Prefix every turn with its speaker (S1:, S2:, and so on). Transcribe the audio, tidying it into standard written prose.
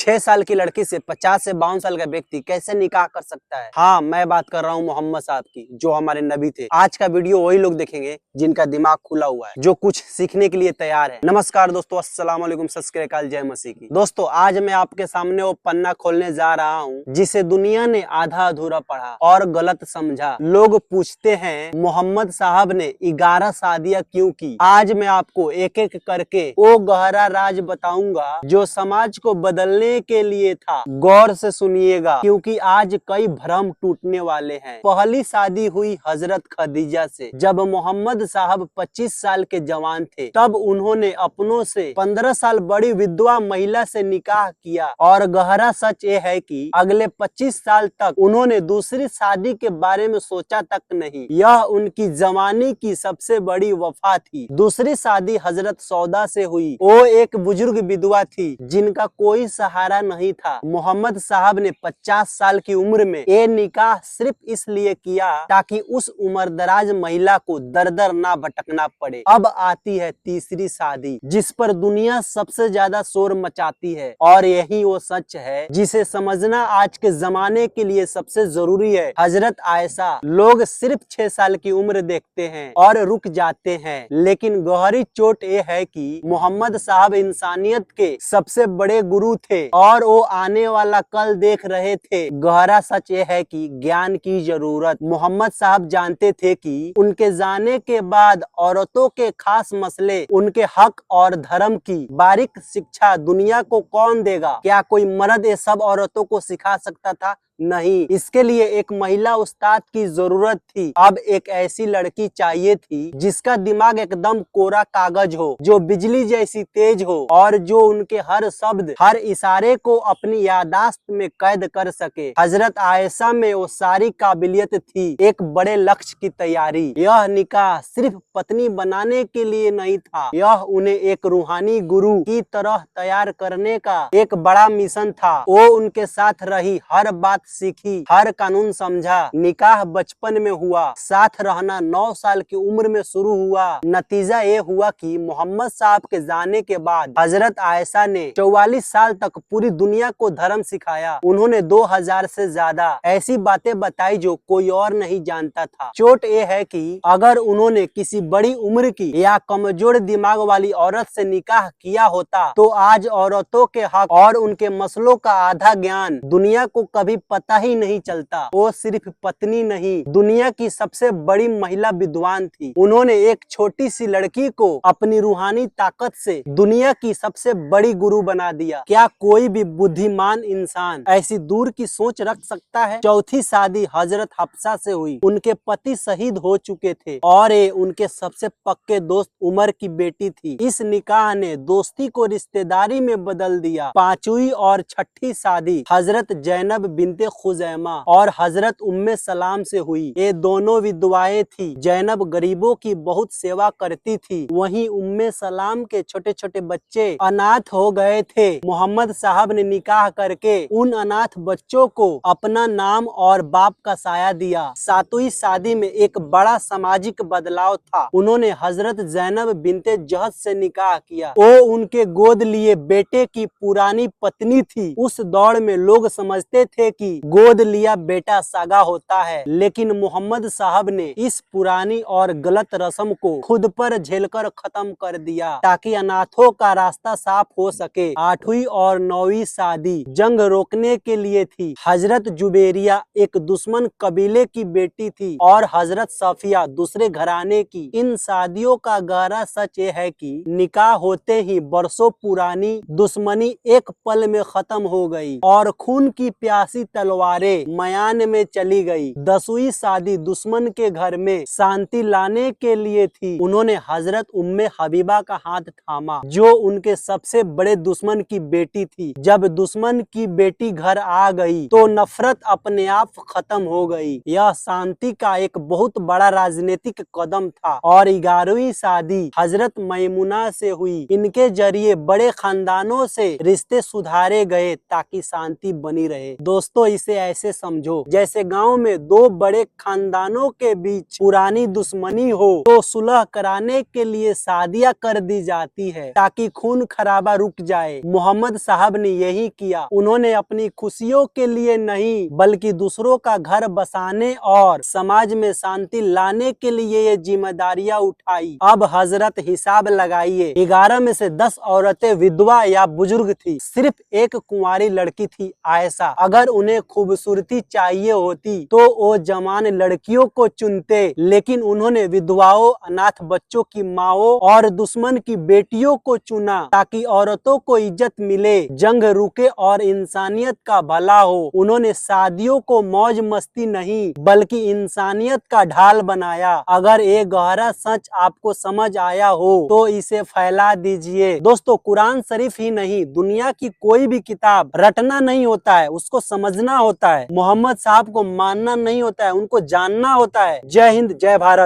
S1: 6 साल की लड़की से 50 से 52 साल का व्यक्ति कैसे निकाह कर सकता है। हाँ, मैं बात कर रहा हूँ मोहम्मद साहब की, जो हमारे नबी थे। आज का वीडियो वही लोग देखेंगे जिनका दिमाग खुला हुआ है, जो कुछ सीखने के लिए तैयार है। नमस्कार दोस्तों, अस्सलाम वालेकुम, सत श्री अकाल, जय मसीह की। दोस्तों, आज मैं आपके सामने वो पन्ना खोलने जा रहा हूँ जिसे दुनिया ने आधा अधूरा पढ़ा और गलत समझा। लोग पूछते हैं मोहम्मद साहब ने 11 शादियां क्यों की। आज मैं आपको एक एक करके वो गहरा राज बताऊंगा जो समाज को बदलने के लिए था। गौर से सुनिएगा, क्योंकि आज कई भ्रम टूटने वाले हैं। पहली शादी हुई हजरत खदीजा से। जब मोहम्मद साहब 25 साल के जवान थे, तब उन्होंने अपनों से 15 साल बड़ी विधवा महिला से निकाह किया। और गहरा सच ये है कि अगले 25 साल तक उन्होंने दूसरी शादी के बारे में सोचा तक नहीं। यह उनकी जवानी की सबसे बड़ी वफा थी। दूसरी शादी हजरत सौदा से हुई। वो एक बुजुर्ग विधवा थी जिनका कोई सहारा नहीं था। मोहम्मद साहब ने 50 साल की उम्र में ये निकाह सिर्फ इसलिए किया ताकि उस उम्रदराज महिला को दर दर ना भटकना पड़े। अब आती है तीसरी शादी, जिस पर दुनिया सबसे ज्यादा शोर मचाती है, और यही वो सच है जिसे समझना आज के जमाने के लिए सबसे जरूरी है। हजरत आयशा। लोग सिर्फ 6 साल की उम्र देखते हैं और रुक जाते हैं, लेकिन गहरी चोट ये है कि मोहम्मद साहब इंसानियत के सबसे बड़े गुरु थे और वो आने वाला कल देख रहे थे। गहरा सच ये है कि ज्ञान की जरूरत। मोहम्मद साहब जानते थे कि उनके जाने के बाद औरतों के खास मसले, उनके हक और धर्म की बारीक शिक्षा दुनिया को कौन देगा। क्या कोई मर्द ये सब औरतों को सिखा सकता था? नहीं। इसके लिए एक महिला उस्ताद की जरूरत थी। अब एक ऐसी लड़की चाहिए थी जिसका दिमाग एकदम कोरा कागज हो, जो बिजली जैसी तेज हो और जो उनके हर शब्द, हर इशारे को अपनी यादाश्त में कैद कर सके। हजरत आयशा में वो सारी काबिलियत थी। एक बड़े लक्ष्य की तैयारी। यह निकाह सिर्फ पत्नी बनाने के लिए नहीं था, यह उन्हें एक रूहानी गुरु की तरह तैयार करने का एक बड़ा मिशन था। वो उनके साथ रही, हर बात सीखी, हर कानून समझा। निकाह बचपन में हुआ, साथ रहना 9 साल की उम्र में शुरू हुआ। नतीजा ये हुआ कि मोहम्मद साहब के जाने के बाद हजरत आयशा ने 44 साल तक पूरी दुनिया को धर्म सिखाया। उन्होंने 2000 से ज्यादा ऐसी बातें बताई जो कोई और नहीं जानता था। चोट ये है कि अगर उन्होंने किसी बड़ी उम्र की या कमजोर दिमाग वाली औरत से निकाह किया होता, तो आज औरतों के हक और उनके मसलों का आधा ज्ञान दुनिया को कभी पता ही नहीं चलता। वो सिर्फ पत्नी नहीं, दुनिया की सबसे बड़ी महिला विद्वान थी। उन्होंने एक छोटी सी लड़की को अपनी रूहानी ताकत से दुनिया की सबसे बड़ी गुरु बना दिया। क्या कोई भी बुद्धिमान इंसान ऐसी दूर की सोच रख सकता है? चौथी शादी हजरत हफ्सा से हुई। उनके पति शहीद हो चुके थे और ये उनके सबसे पक्के दोस्त उमर की बेटी थी। इस निकाह ने दोस्ती को रिश्तेदारी में बदल दिया। पांचवी और छठी शादी हजरत जैनब बिनते खुजैमा और हजरत उम्मे सलाम से हुई। ये दोनों विधवाएं थी। जैनब गरीबों की बहुत सेवा करती थी, वहीं उम्मे सलाम के छोटे छोटे बच्चे अनाथ हो गए थे। मोहम्मद साहब ने निकाह करके उन अनाथ बच्चों को अपना नाम और बाप का साया दिया। सातवीं शादी में एक बड़ा सामाजिक बदलाव था। उन्होंने हजरत जैनब बिनते जहज से निकाह किया। वो उनके गोद लिए बेटे की पुरानी पत्नी थी। उस दौर में लोग समझते थे कि गोद लिया बेटा सागा होता है, लेकिन मोहम्मद साहब ने इस पुरानी और गलत रस्म को खुद पर झेलकर खत्म कर दिया ताकि अनाथों का रास्ता साफ हो सके। आठवीं और 9वीं शादी जंग रोकने के लिए थी। हजरत जुबेरिया एक दुश्मन कबीले की बेटी थी और हजरत सफिया दूसरे घराने की। इन शादियों का गहरा सच ये है कि निकाह होते ही बरसों पुरानी दुश्मनी एक पल में खत्म हो गई और खून की प्यासी तलवारें मयान में चली गई। 10वीं शादी दुश्मन के घर में शांति लाने के लिए थी। उन्होंने हजरत उम्मे हबीबा का हाथ थामा, जो उनके सबसे बड़े दुश्मन की बेटी थी। जब दुश्मन की बेटी घर आ गई तो नफरत अपने आप खत्म हो गई। यह शांति का एक बहुत बड़ा राजनीतिक कदम था। और 11वीं शादी हजरत मैमुना से हुई। इनके जरिए बड़े खानदानों से रिश्ते सुधारे गए ताकि शांति बनी रहे। दोस्तों, इसे ऐसे समझो जैसे गांव में दो बड़े खानदानों के बीच पुरानी दुश्मनी हो तो सुलह कराने के लिए शादियां कर दी जाती है ताकि खून खराबा रुक जाए। मोहम्मद साहब ने यही किया। उन्होंने अपनी खुशियों के लिए नहीं बल्कि दूसरों का घर बसाने और समाज में शांति लाने के लिए ये जिम्मेदारियां उठाई। अब हजरत हिसाब लगाइए, 11 में से 10 औरतें विधवा या बुजुर्ग थी, सिर्फ एक कुंवारी लड़की थी आयशा। अगर उन्हें खूबसूरती चाहिए होती तो वो जवान लड़कियों को चुनते, लेकिन उन्होंने विधवाओं, अनाथ बच्चों की माओं और दुश्मन की बेटियों को चुना ताकि औरतों को इज्जत मिले, जंग रुके और इंसानियत का भला हो। उन्होंने शादियों को मौज मस्ती नहीं बल्कि इंसानियत का ढाल बनाया। अगर ये गहरा सच आपको समझ आया हो तो इसे फैला दीजिए। दोस्तों, कुरान शरीफ ही नहीं, दुनिया की कोई भी किताब रटना नहीं होता है, उसको समझना होता है। मोहम्मद साहब को मानना नहीं होता है, उनको जानना होता है। जय हिंद, जय भारत।